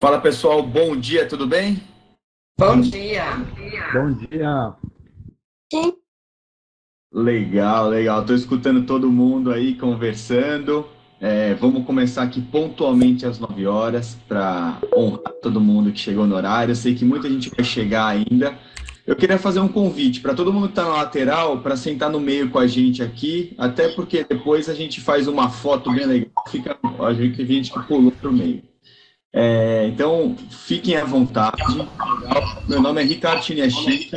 Fala pessoal, bom dia, tudo bem? Bom dia. Bom dia. Legal, legal. Estou escutando todo mundo aí conversando. Vamos começar aqui pontualmente às 9 horas para honrar todo mundo que chegou no horário. Eu sei que muita gente vai chegar ainda. Eu queria fazer um convite para todo mundo que está na lateral para sentar no meio com a gente aqui, até porque depois a gente faz uma foto bem legal, fica a gente que pulou para o meio. Então, fiquem à vontade. Legal. Meu nome é Ricardo Chiniachik,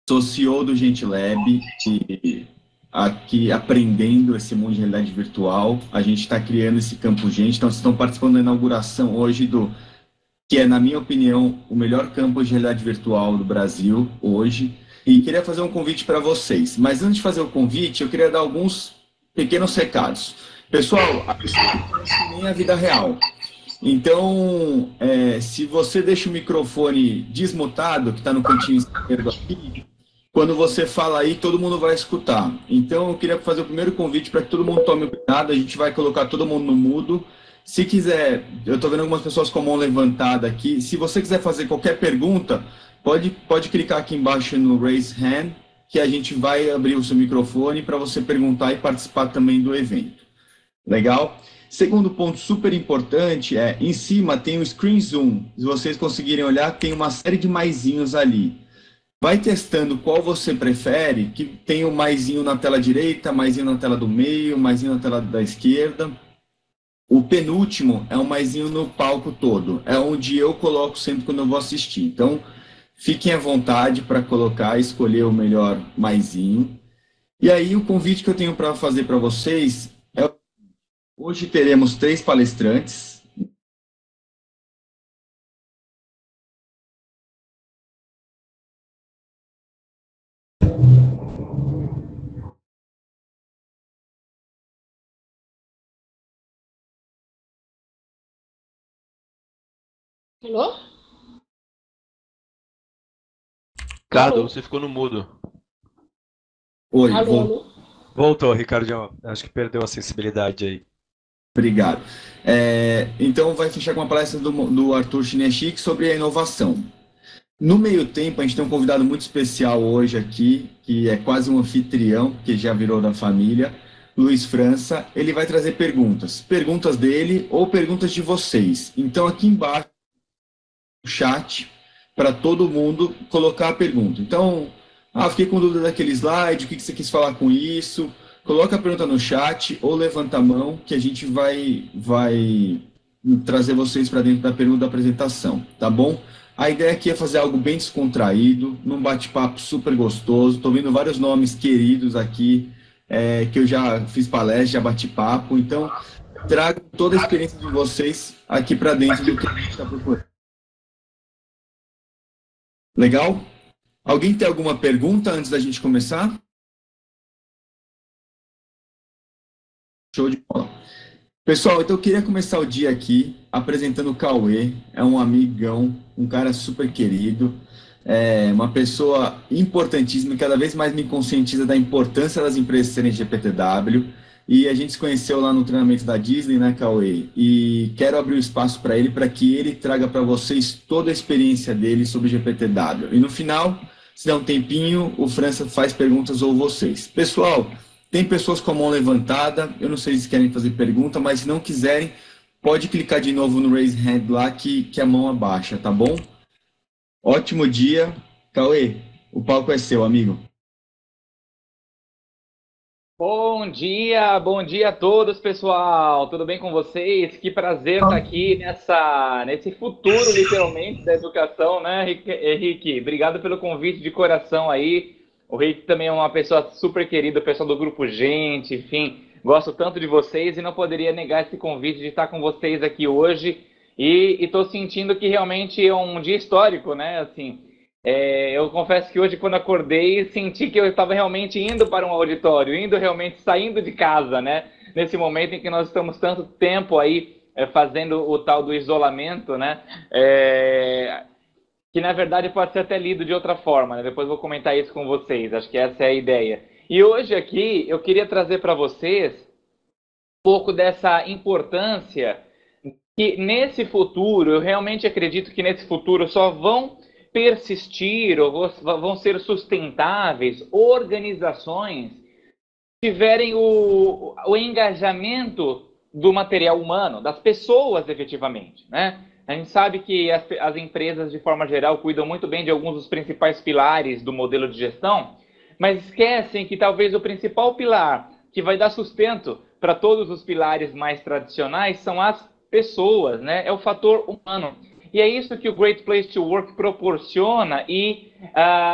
sou CEO do GentiLab e aqui aprendendo esse mundo de realidade virtual. A gente está criando esse Campo Gente, então vocês estão participando da inauguração hoje do que é, na minha opinião, o melhor campus de realidade virtual do Brasil hoje. E queria fazer um convite para vocês. Mas antes de fazer o convite, eu queria dar alguns pequenos recados. Pessoal, isso não parece nem a vida real. Então, se você deixa o microfone desmutado, que está no cantinho esquerdo aqui, quando você fala aí, todo mundo vai escutar. Então, eu queria fazer o primeiro convite para que todo mundo tome cuidado. A gente vai colocar todo mundo no mudo. Se quiser, eu estou vendo algumas pessoas com a mão levantada aqui. Se você quiser fazer qualquer pergunta, pode clicar aqui embaixo no Raise Hand, que a gente vai abrir o seu microfone para você perguntar e participar também do evento. Legal? Segundo ponto super importante em cima tem o Screen Zoom. Se vocês conseguirem olhar, tem uma série de maisinhos ali. Vai testando qual você prefere, que tem o maisinho na tela direita, maisinho na tela do meio, maisinho na tela da esquerda. O penúltimo é um maisinho no palco todo. É onde eu coloco sempre quando eu vou assistir. Então, fiquem à vontade para colocar, escolher o melhor maisinho. E aí, o convite que eu tenho para fazer para vocês é: hoje teremos 3 palestrantes. Alô? Ricardo, Alô? você ficou no mudo. Oi, Alô, alô? Voltou, Ricardinho. Acho que perdeu a sensibilidade aí. obrigado. Então, vai fechar com uma palestra do Arthur Chiniachik sobre a inovação. No meio tempo, a gente tem um convidado muito especial hoje aqui, que é quase um anfitrião, que já virou da família, Luiz França. Ele vai trazer perguntas dele ou perguntas de vocês. Então, aqui embaixo, no chat, para todo mundo colocar a pergunta. Então, fiquei com dúvida daquele slide, o que você quis falar com isso? Coloca a pergunta no chat ou levanta a mão, que a gente vai trazer vocês para dentro da pergunta da apresentação, tá bom? A ideia aqui é fazer algo bem descontraído, num bate-papo super gostoso. Estou vendo vários nomes queridos aqui, que eu já fiz palestra, já bati papo. Então, trago toda a experiência de vocês aqui para dentro do que a gente está procurando. Legal? Alguém tem alguma pergunta antes da gente começar? Show de bola. Pessoal, então eu queria começar o dia aqui apresentando o Cauê. É um amigão, um cara super querido, uma pessoa importantíssima, cada vez mais me conscientiza da importância das empresas serem GPTW. E a gente se conheceu lá no treinamento da Disney, né, Cauê? E quero abrir o espaço para ele, para que ele traga para vocês toda a experiência dele sobre GPTW. E no final, se der um tempinho, o França faz perguntas ou vocês. Pessoal, tem pessoas com a mão levantada, eu não sei se querem fazer pergunta, mas se não quiserem, pode clicar de novo no Raise Hand lá que a mão abaixa, tá bom? Ótimo dia. Cauê, o palco é seu, amigo. Bom dia a todos, pessoal. Tudo bem com vocês? Que prazer estar aqui nesse futuro, literalmente, da educação, né, Henrique? Obrigado pelo convite de coração aí. O Rick também é uma pessoa super querida, o pessoal do Grupo Gente, enfim, gosto tanto de vocês e não poderia negar esse convite de estar com vocês aqui hoje. E estou sentindo que realmente é um dia histórico, né? Assim, eu confesso que hoje, quando acordei, senti que eu estava realmente indo para um auditório, saindo de casa, né? Nesse momento em que nós estamos tanto tempo aí fazendo o tal do isolamento, né? Que na verdade pode ser até lido de outra forma, né? Depois vou comentar isso com vocês, acho que essa é a ideia. E hoje aqui eu queria trazer para vocês um pouco dessa importância que nesse futuro, eu realmente acredito que nesse futuro só vão persistir ou vão ser sustentáveis organizações que tiverem o engajamento do material humano, das pessoas efetivamente, né? A gente sabe que as empresas, de forma geral, cuidam muito bem de alguns dos principais pilares do modelo de gestão, mas esquecem que talvez o principal pilar que vai dar sustento para todos os pilares mais tradicionais são as pessoas, né? É o fator humano. E é isso que o Great Place to Work proporciona e,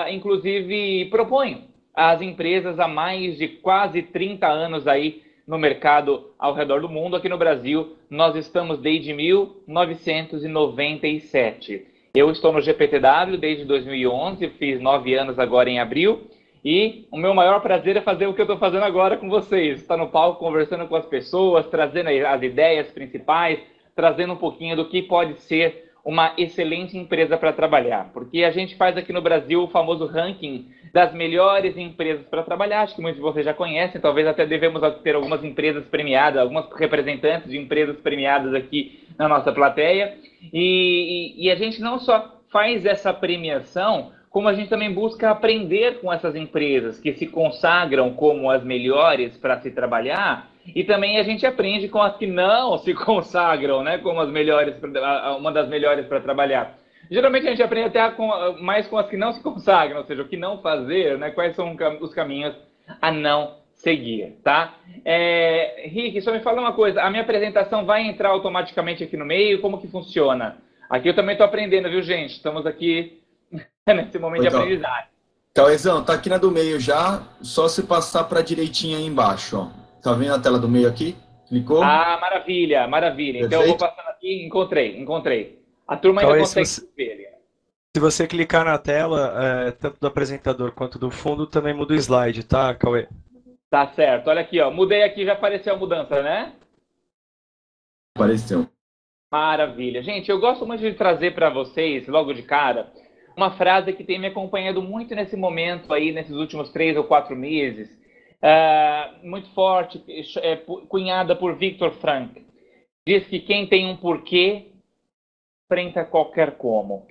inclusive, propõe às empresas há mais de quase 30 anos aí no mercado ao redor do mundo. Aqui no Brasil, nós estamos desde 1997. Eu estou no GPTW desde 2011, fiz 9 anos agora em abril, e o meu maior prazer é fazer o que eu estou fazendo agora com vocês, estar no palco conversando com as pessoas, trazendo as ideias principais, trazendo um pouquinho do que pode ser uma excelente empresa para trabalhar, porque a gente faz aqui no Brasil o famoso ranking das melhores empresas para trabalhar. Acho que muitos de vocês já conhecem, talvez até devemos ter algumas empresas premiadas, algumas representantes de empresas premiadas aqui na nossa plateia, e a gente não só faz essa premiação, como a gente também busca aprender com essas empresas que se consagram como as melhores para se trabalhar, e também a gente aprende com as que não se consagram, né, como as melhores, uma das melhores para trabalhar. Geralmente a gente aprende até mais com as que não se consagram, ou seja, o que não fazer, né, quais são os caminhos a não seguir, tá? Rick, só me fala uma coisa, a minha apresentação vai entrar automaticamente aqui no meio? Como que funciona? Aqui eu também estou aprendendo, viu, gente? Estamos aqui nesse momento de aprendizagem. Cauezão, tá aqui na do meio já, só se passar para a direitinha aí embaixo, ó. Tá vendo a tela do meio aqui? Clicou? Ah, maravilha, maravilha. Perfeito. Então eu vou passando aqui, encontrei. A turma ainda consegue ver. Se você clicar na tela, tanto do apresentador quanto do fundo, também muda o slide, tá, Cauê? Tá certo, olha aqui, ó. Mudei aqui, já apareceu a mudança, né? Apareceu. Maravilha. Gente, eu gosto muito de trazer para vocês, logo de cara, uma frase que tem me acompanhado muito nesse momento aí, nesses últimos 3 ou 4 meses, muito forte, cunhada por Viktor Frankl. Diz que quem tem um porquê enfrenta qualquer como.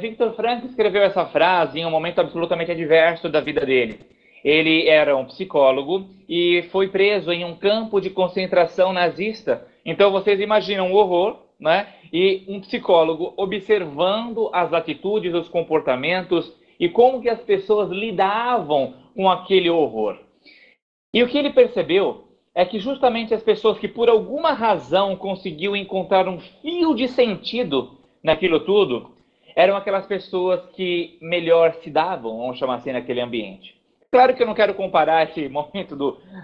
Viktor Frankl escreveu essa frase em um momento absolutamente adverso da vida dele. Ele era um psicólogo e foi preso em um campo de concentração nazista. Então vocês imaginam o horror, né? E um psicólogo observando as atitudes, os comportamentos e como que as pessoas lidavam com aquele horror. E o que ele percebeu é que justamente as pessoas que por alguma razão conseguiam encontrar um fio de sentido naquilo tudo, eram aquelas pessoas que melhor se davam, vamos chamar assim, naquele ambiente. Claro que eu não quero comparar esse momento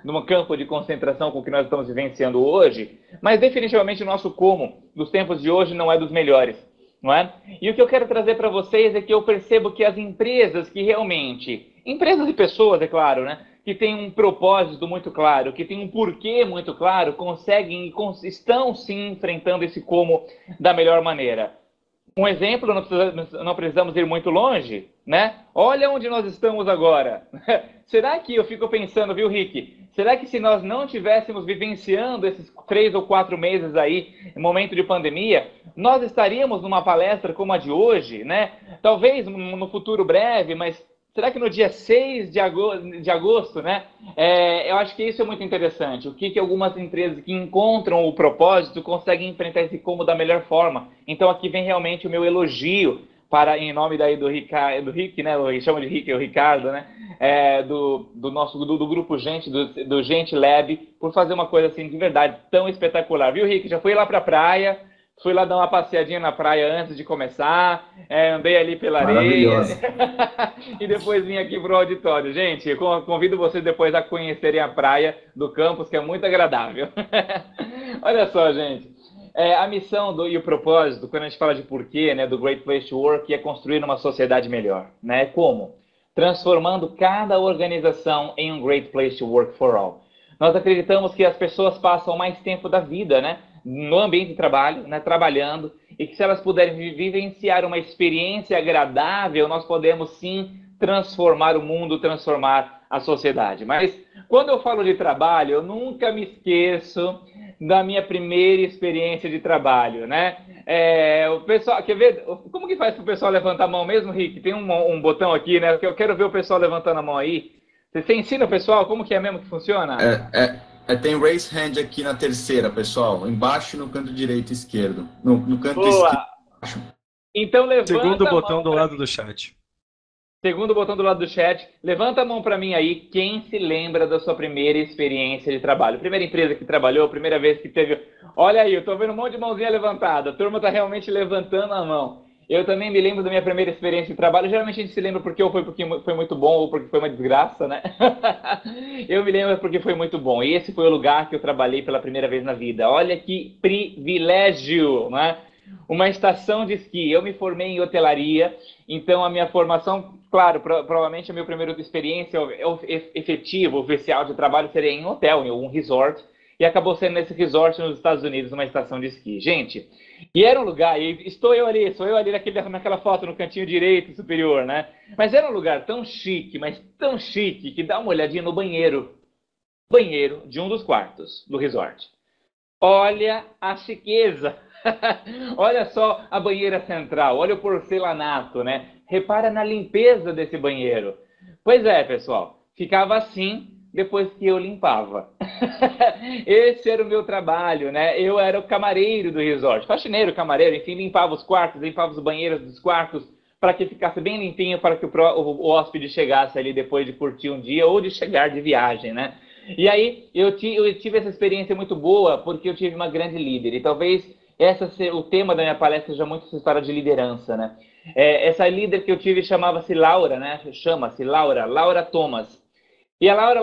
no campo de concentração com o que nós estamos vivenciando hoje, mas definitivamente o nosso como dos tempos de hoje não é dos melhores, não é? E o que eu quero trazer para vocês é que eu percebo que as empresas que realmente, empresas e pessoas, é claro, né, que têm um propósito muito claro, que têm um porquê muito claro, conseguem e estão sim enfrentando esse como da melhor maneira. Um exemplo, não precisamos ir muito longe, né? Olha onde nós estamos agora. Será que, eu fico pensando, viu, Rick? Será que se nós não estivéssemos vivenciando esses 3 ou 4 meses aí, em momento de pandemia, nós estaríamos numa palestra como a de hoje, né? Talvez no futuro breve, mas será que no dia 6 de agosto, né? Eu acho que isso é muito interessante. O que algumas empresas que encontram o propósito conseguem enfrentar esse como da melhor forma. Então aqui vem realmente o meu elogio em nome daí do Rick, né? Eu chamo de Rick, é o Ricardo, né? Do grupo Gente, do Gente Lab, por fazer uma coisa assim de verdade tão espetacular. Viu, Rick? Já fui lá para a praia. Fui lá dar uma passeadinha na praia antes de começar, andei ali pela areia e depois vim aqui para o auditório. Gente, eu convido vocês depois a conhecerem a praia do campus, que é muito agradável. Olha só, gente, a missão e o propósito, quando a gente fala de porquê, né, do Great Place to Work, é construir uma sociedade melhor. Né? Como? Transformando cada organização em um Great Place to Work for All. Nós acreditamos que as pessoas passam mais tempo da vida, né, no ambiente de trabalho, né, trabalhando, e que se elas puderem vivenciar uma experiência agradável, nós podemos sim transformar o mundo, transformar a sociedade. Mas quando eu falo de trabalho, eu nunca me esqueço da minha primeira experiência de trabalho, né? O pessoal, quer ver? Como que faz para o pessoal levantar a mão mesmo, Rick? Tem um botão aqui, né? Que eu quero ver o pessoal levantando a mão aí. Você ensina o pessoal como que é mesmo que funciona? Tem raise hand aqui na terceira, pessoal. Embaixo no canto direito e esquerdo. No canto Boa. esquerdo. Então levanta Segundo a botão mão do lado do chat. Segundo botão do lado do chat. Levanta a mão para mim aí. Quem se lembra da sua primeira experiência de trabalho? Primeira empresa que trabalhou, primeira vez que teve... Olha aí, eu tô vendo um monte de mãozinha levantada. A turma tá realmente levantando a mão. Eu também me lembro da minha primeira experiência de trabalho. Geralmente a gente se lembra porque foi muito bom ou porque foi uma desgraça, né? Eu me lembro porque foi muito bom. E esse foi o lugar que eu trabalhei pela primeira vez na vida. Olha que privilégio, né? Uma estação de esqui. Eu me formei em hotelaria, então a minha formação, claro, provavelmente a minha primeira experiência efetiva, oficial de trabalho seria em um hotel, em um resort, e acabou sendo nesse resort nos Estados Unidos, uma estação de esqui. Gente, e era um lugar, e sou eu ali naquela foto no cantinho direito superior, né? Mas era um lugar tão chique, mas tão chique, que dá uma olhadinha no banheiro de um dos quartos do resort. Olha a chiqueza! Olha só a banheira central, olha o porcelanato, né? Repara na limpeza desse banheiro. Pois é, pessoal, ficava assim depois que eu limpava. Esse era o meu trabalho, né? Eu era o camareiro do resort, faxineiro, camareiro, enfim, limpava os quartos, limpava os banheiros dos quartos, para que ficasse bem limpinho, para que o hóspede chegasse ali depois de curtir um dia ou de chegar de viagem, né? E aí eu tive essa experiência muito boa porque eu tive uma grande líder, e talvez o tema da minha palestra seja muito essa história de liderança, né? Essa líder que eu tive chamava-se Laura, né? Chama-se Laura Thomas. E a Laura,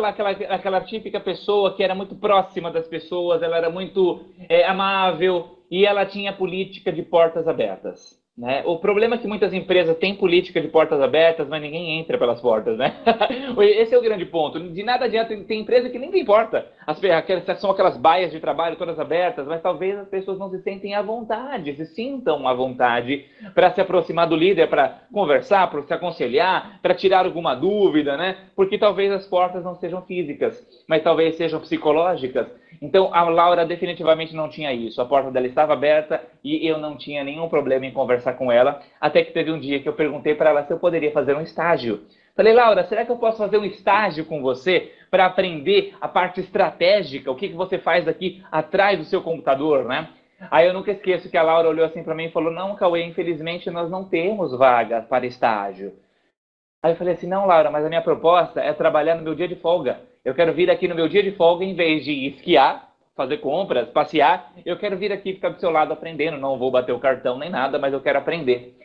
aquela típica pessoa que era muito próxima das pessoas, ela era muito amável e ela tinha política de portas abertas. Né? O problema é que muitas empresas têm política de portas abertas, mas ninguém entra pelas portas, né? Esse é o grande ponto. De nada adianta, tem empresa que nem tem porta. São aquelas baias de trabalho todas abertas, mas talvez as pessoas não se sentem à vontade, se sintam à vontade para se aproximar do líder, para conversar, para se aconselhar, para tirar alguma dúvida, né? Porque talvez as portas não sejam físicas, mas talvez sejam psicológicas. Então, a Laura definitivamente não tinha isso. A porta dela estava aberta e eu não tinha nenhum problema em conversar com ela, até que teve um dia que eu perguntei para ela se eu poderia fazer um estágio. Falei, Laura, será que eu posso fazer um estágio com você para aprender a parte estratégica, o que você faz aqui atrás do seu computador, né? Aí eu nunca esqueço que a Laura olhou assim para mim e falou, não, Cauê, infelizmente nós não temos vaga para estágio. Aí eu falei assim, não, Laura, mas a minha proposta é trabalhar no meu dia de folga. Eu quero vir aqui no meu dia de folga, em vez de esquiar, fazer compras, passear, eu quero vir aqui ficar do seu lado aprendendo. Não vou bater o cartão nem nada, mas eu quero aprender.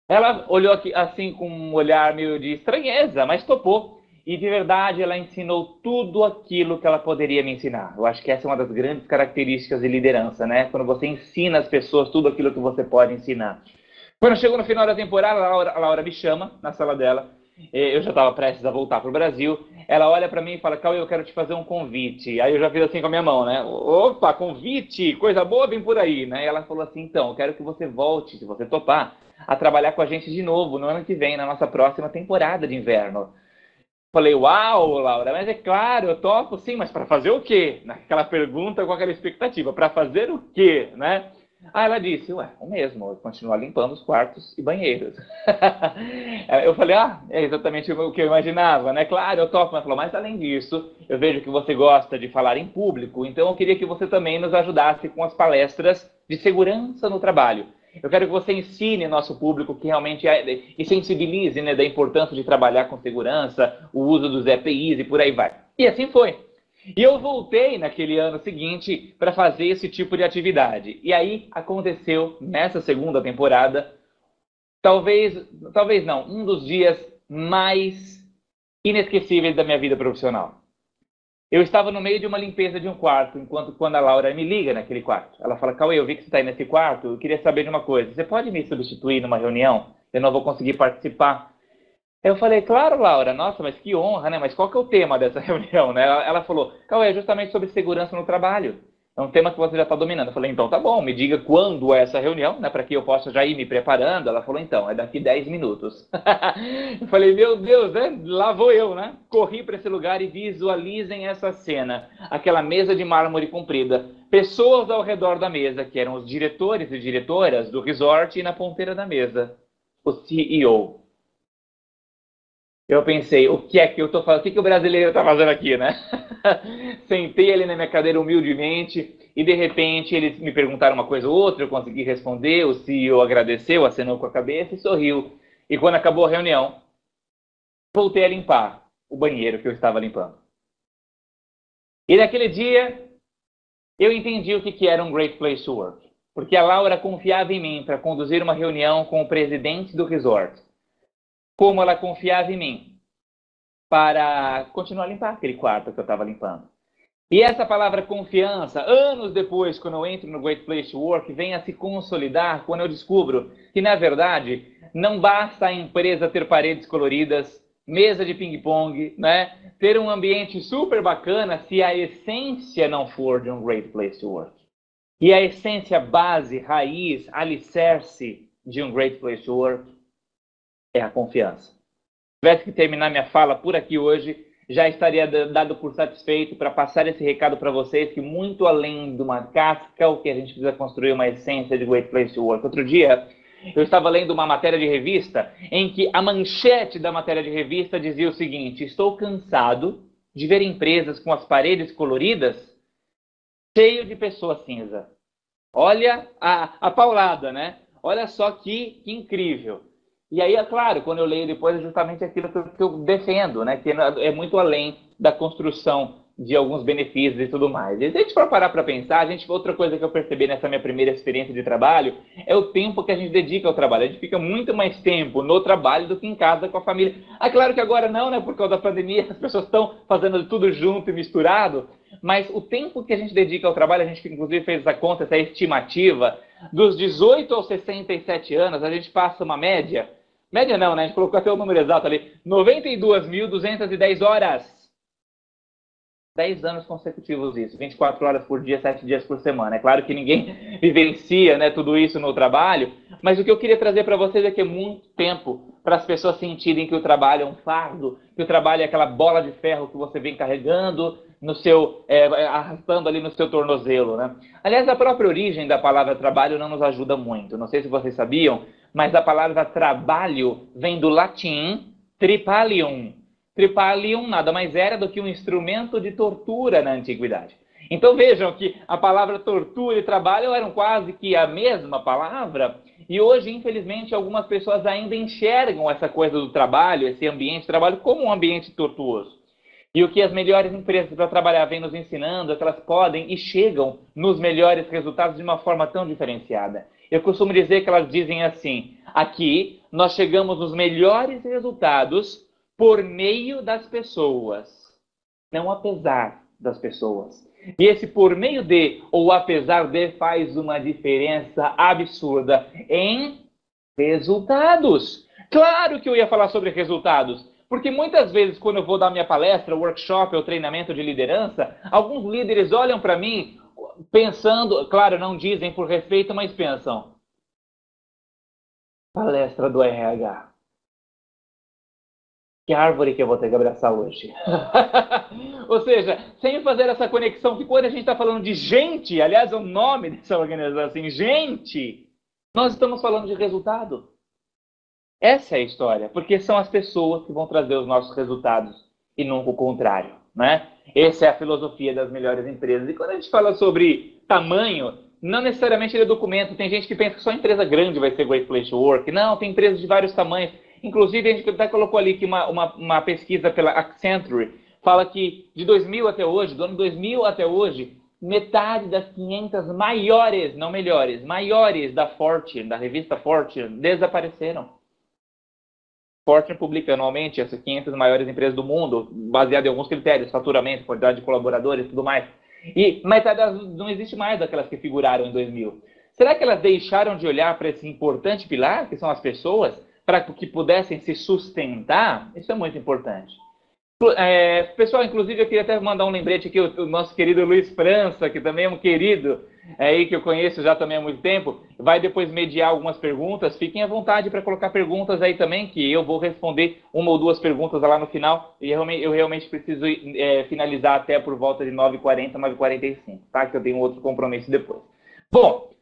Ela olhou aqui, assim com um olhar meio de estranheza, mas topou. E de verdade ela ensinou tudo aquilo que ela poderia me ensinar. Eu acho que essa é uma das grandes características de liderança, né? Quando você ensina as pessoas tudo aquilo que você pode ensinar. Quando chegou no final da temporada, a Laura me chama na sala dela. Eu já estava prestes a voltar para o Brasil. Ela olha para mim e fala, Cauê, eu quero te fazer um convite. Aí eu já fiz assim com a minha mão, né? Opa, convite, coisa boa, vem por aí, né? E ela falou assim, então, eu quero que você volte, se você topar, a trabalhar com a gente de novo no ano que vem, na nossa próxima temporada de inverno. Falei, uau, Laura, mas é claro, eu topo sim, mas para fazer o quê? Aquela pergunta com aquela expectativa, para fazer o quê, né? Aí ela disse, ué, o mesmo, continuar limpando os quartos e banheiros. Eu falei, é exatamente o que eu imaginava, né? Claro, eu topo. Ela falou, mas além disso, eu vejo que você gosta de falar em público, então eu queria que você também nos ajudasse com as palestras de segurança no trabalho. Eu quero que você ensine nosso público que realmente e sensibilize, né, da importância de trabalhar com segurança, o uso dos EPIs e por aí vai. E assim foi. E eu voltei naquele ano seguinte para fazer esse tipo de atividade. E aí aconteceu, nessa segunda temporada, talvez não, um dos dias mais inesquecíveis da minha vida profissional. Eu estava no meio de uma limpeza de um quarto, quando a Laura me liga naquele quarto. Ela fala, Cauê, eu vi que você está aí nesse quarto, eu queria saber de uma coisa. Você pode me substituir numa reunião? Eu não vou conseguir participar. Eu falei, claro, Laura, nossa, mas que honra, né? Mas qual que é o tema dessa reunião, né? Ela falou, Cauê, é justamente sobre segurança no trabalho. É um tema que você já está dominando. Eu falei, então tá bom, me diga quando é essa reunião, né, para que eu possa já ir me preparando. Ela falou, então, é daqui 10 minutos. Eu falei, meu Deus, né? Lá vou eu, né? Corri para esse lugar e visualizem essa cena. Aquela mesa de mármore comprida. Pessoas ao redor da mesa, que eram os diretores e diretoras do resort, e na ponteira da mesa, o CEO. Eu pensei, o que é que eu tô fazendo? O que que o brasileiro tá fazendo aqui, né? Sentei ali na minha cadeira humildemente e de repente eles me perguntaram uma coisa ou outra, eu consegui responder, o CEO agradeceu, acenou com a cabeça e sorriu. E quando acabou a reunião, voltei a limpar o banheiro que eu estava limpando. E naquele dia, eu entendi o que era um Great Place to Work. Porque a Laura confiava em mim para conduzir uma reunião com o presidente do resort. Como ela confiava em mim para continuar a limpar aquele quarto que eu estava limpando. E essa palavra confiança, anos depois, quando eu entro no Great Place to Work, vem a se consolidar quando eu descubro que, na verdade, não basta a empresa ter paredes coloridas, mesa de ping-pong, né? Ter um ambiente super bacana se a essência não for de um Great Place to Work. E a essência base, raiz, alicerce de um Great Place to Work é a confiança. Se tivesse que terminar minha fala por aqui hoje, já estaria dado por satisfeito para passar esse recado para vocês, que muito além de uma casca, o que a gente precisa construir uma essência de Great Place to Work. Outro dia, eu estava lendo uma matéria de revista, em que a manchete da matéria de revista dizia o seguinte: estou cansado de ver empresas com as paredes coloridas cheio de pessoa cinza. Olha a paulada, né? Olha só que incrível. E aí, é claro, quando eu leio depois, é justamente aquilo que eu defendo, né? Que é muito além da construção de alguns benefícios e tudo mais. E se a gente for parar para pensar, outra coisa que eu percebi nessa minha primeira experiência de trabalho é o tempo que a gente dedica ao trabalho. A gente fica muito mais tempo no trabalho do que em casa com a família. Ah, claro que agora não, né? Por causa da pandemia, as pessoas estão fazendo tudo junto e misturado. Mas o tempo que a gente dedica ao trabalho, a gente inclusive fez essa conta, essa estimativa, dos 18 aos 67 anos, a gente passa uma média não, né? A gente colocou até o número exato ali, 92.210 horas. 10 anos consecutivos isso, 24 horas por dia, 7 dias por semana. É claro que ninguém vivencia, né, tudo isso no trabalho, mas o que eu queria trazer para vocês é que é muito tempo para as pessoas sentirem que o trabalho é um fardo, que o trabalho é aquela bola de ferro que você vem carregando, arrastando ali no seu tornozelo, né? Aliás, a própria origem da palavra trabalho não nos ajuda muito. Não sei se vocês sabiam, mas a palavra trabalho vem do latim tripalium. Tripalium nada mais era do que um instrumento de tortura na antiguidade. Então vejam que a palavra tortura e trabalho eram quase que a mesma palavra, e hoje, infelizmente, algumas pessoas ainda enxergam essa coisa do trabalho, esse ambiente de trabalho, como um ambiente tortuoso. E o que as melhores empresas para trabalhar vêm nos ensinando é que elas podem e chegam nos melhores resultados de uma forma tão diferenciada. Eu costumo dizer que elas dizem assim: aqui nós chegamos nos melhores resultados por meio das pessoas, não apesar das pessoas. E esse por meio de ou apesar de faz uma diferença absurda em resultados. Claro que eu ia falar sobre resultados, porque muitas vezes quando eu vou dar minha palestra, workshop ou treinamento de liderança, alguns líderes olham para mim pensando, claro, não dizem por respeito, mas pensam: palestra do RH. Que árvore que eu vou ter que abraçar hoje. Ou seja, sem fazer essa conexão, que quando a gente está falando de gente, aliás, é o nome dessa organização, assim, gente, nós estamos falando de resultado. Essa é a história, porque são as pessoas que vão trazer os nossos resultados e nunca o contrário, né? Essa é a filosofia das melhores empresas. E quando a gente fala sobre tamanho, não necessariamente ele é documento. Tem gente que pensa que só empresa grande vai ser Great Place to Work. Não, tem empresas de vários tamanhos. Inclusive, a gente até colocou ali que uma pesquisa pela Accenture fala que de 2000 até hoje, do ano 2000 até hoje, metade das 500 maiores, não melhores, maiores da Fortune, da revista Fortune, desapareceram. Fortune publica anualmente essas 500 maiores empresas do mundo, baseado em alguns critérios, faturamento, quantidade de colaboradores e tudo mais. E metade não existe mais daquelas que figuraram em 2000. Será que elas deixaram de olhar para esse importante pilar, que são as pessoas, para que pudessem se sustentar? Isso é muito importante. Pessoal, inclusive eu queria até mandar um lembrete aqui, o nosso querido Luiz França, que também é um querido aí que eu conheço já também há muito tempo, vai depois mediar algumas perguntas. Fiquem à vontade para colocar perguntas aí também, que eu vou responder uma ou duas perguntas lá no final, e eu realmente preciso finalizar até por volta de 9h40, 9h45, tá? Que eu tenho outro compromisso depois. Bom,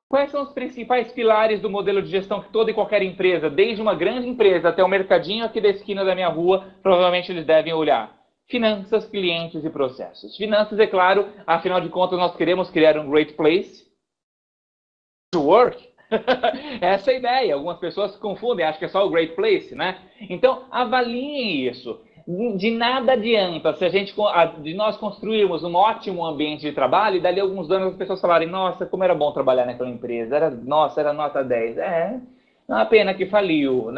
quais são os principais pilares do modelo de gestão que toda e qualquer empresa, desde uma grande empresa até o mercadinho aqui da esquina da minha rua, provavelmente eles devem olhar? Finanças, clientes e processos. Finanças, é claro, afinal de contas, nós queremos criar um great place to work. Essa é a ideia. Algumas pessoas se confundem, acham que é só o great place, né? Então, avaliem isso. De nada adianta de nós construirmos um ótimo ambiente de trabalho e dali a alguns anos as pessoas falarem, nossa, como era bom trabalhar naquela empresa, era nota 10. Não é a pena que faliu.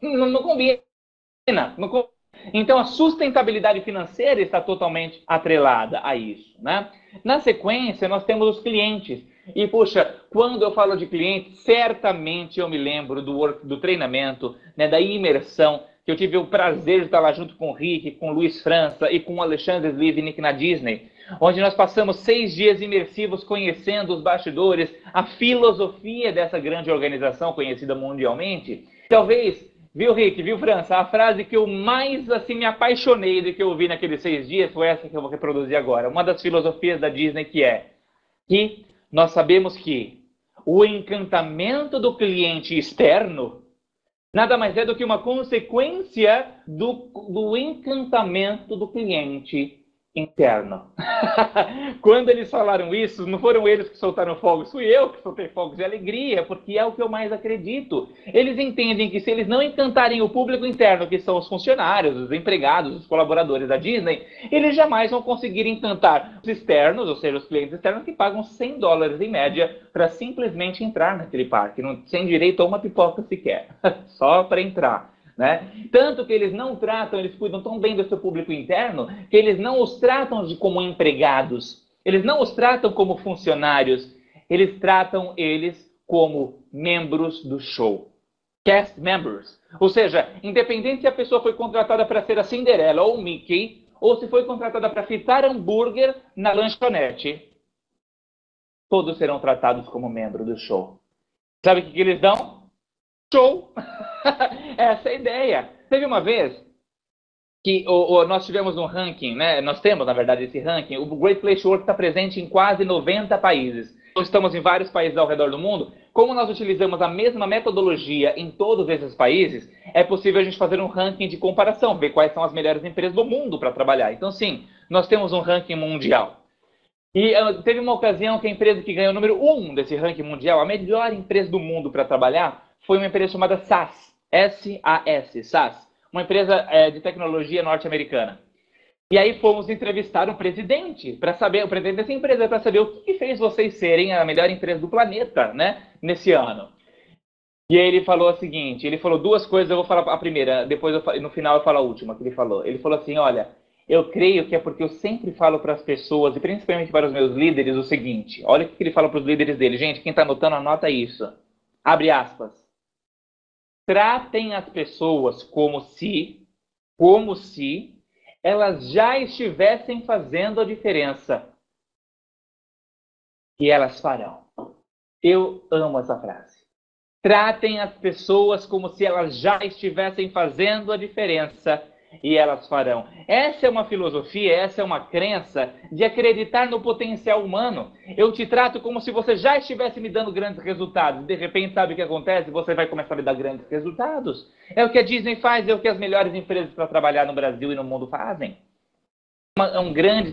Não combina. Então a sustentabilidade financeira está totalmente atrelada a isso, né? Na sequência, nós temos os clientes. E, puxa, quando eu falo de clientes, certamente eu me lembro do treinamento, né, da imersão, que eu tive o prazer de estar lá junto com o Rick, com o Luiz França e com o Alexandre Slivnik na Disney, onde nós passamos 6 dias imersivos conhecendo os bastidores, a filosofia dessa grande organização conhecida mundialmente. Talvez, viu, Rick, viu, França, a frase que eu mais assim, me apaixonei do que eu ouvi naqueles 6 dias foi essa que eu vou reproduzir agora. Uma das filosofias da Disney que nós sabemos que o encantamento do cliente externo nada mais é do que uma consequência do encantamento do cliente interno. Quando eles falaram isso, não foram eles que soltaram fogos, fui eu que soltei fogos de alegria, porque é o que eu mais acredito. Eles entendem que se eles não encantarem o público interno, que são os funcionários, os empregados, os colaboradores da Disney, eles jamais vão conseguir encantar os externos, ou seja, os clientes externos que pagam $100 em média para simplesmente entrar naquele parque, sem direito a uma pipoca sequer, só para entrar. Né? Tanto que eles não tratam, eles cuidam tão bem do seu público interno, que eles não os tratam como empregados, eles não os tratam como funcionários, eles tratam eles como membros do show. Cast members. Ou seja, independente se a pessoa foi contratada para ser a Cinderela ou o Mickey, ou se foi contratada para fritar hambúrguer na lanchonete, todos serão tratados como membro do show. Sabe o que eles dão? Show! Essa é a ideia. Teve uma vez que nós tivemos um ranking, né? Nós temos, na verdade, esse ranking. O Great Place to Work está presente em quase 90 países. Nós estamos em vários países ao redor do mundo. Como nós utilizamos a mesma metodologia em todos esses países, é possível a gente fazer um ranking de comparação, ver quais são as melhores empresas do mundo para trabalhar. Então, sim, nós temos um ranking mundial. E teve uma ocasião que a empresa que ganhou o número 1 desse ranking mundial, a melhor empresa do mundo para trabalhar, foi uma empresa chamada SAS. SAS. Uma empresa de tecnologia norte-americana. E aí fomos entrevistar o presidente dessa empresa, para saber o que fez vocês serem a melhor empresa do planeta, né, nesse ano. E aí ele falou o seguinte, ele falou duas coisas, eu vou falar a primeira, depois no final eu falo a última que ele falou. Ele falou assim, olha, eu creio que é porque eu sempre falo para as pessoas, e principalmente para os meus líderes, o seguinte, olha o que ele fala para os líderes dele. Gente, quem está anotando, anota isso. Abre aspas. Tratem as pessoas como se elas já estivessem fazendo a diferença. E elas farão. Eu amo essa frase. Tratem as pessoas como se elas já estivessem fazendo a diferença. E elas farão. Essa é uma filosofia, essa é uma crença de acreditar no potencial humano. Eu te trato como se você já estivesse me dando grandes resultados. De repente, sabe o que acontece? Você vai começar a me dar grandes resultados. É o que a Disney faz, é o que as melhores empresas para trabalhar no Brasil e no mundo fazem.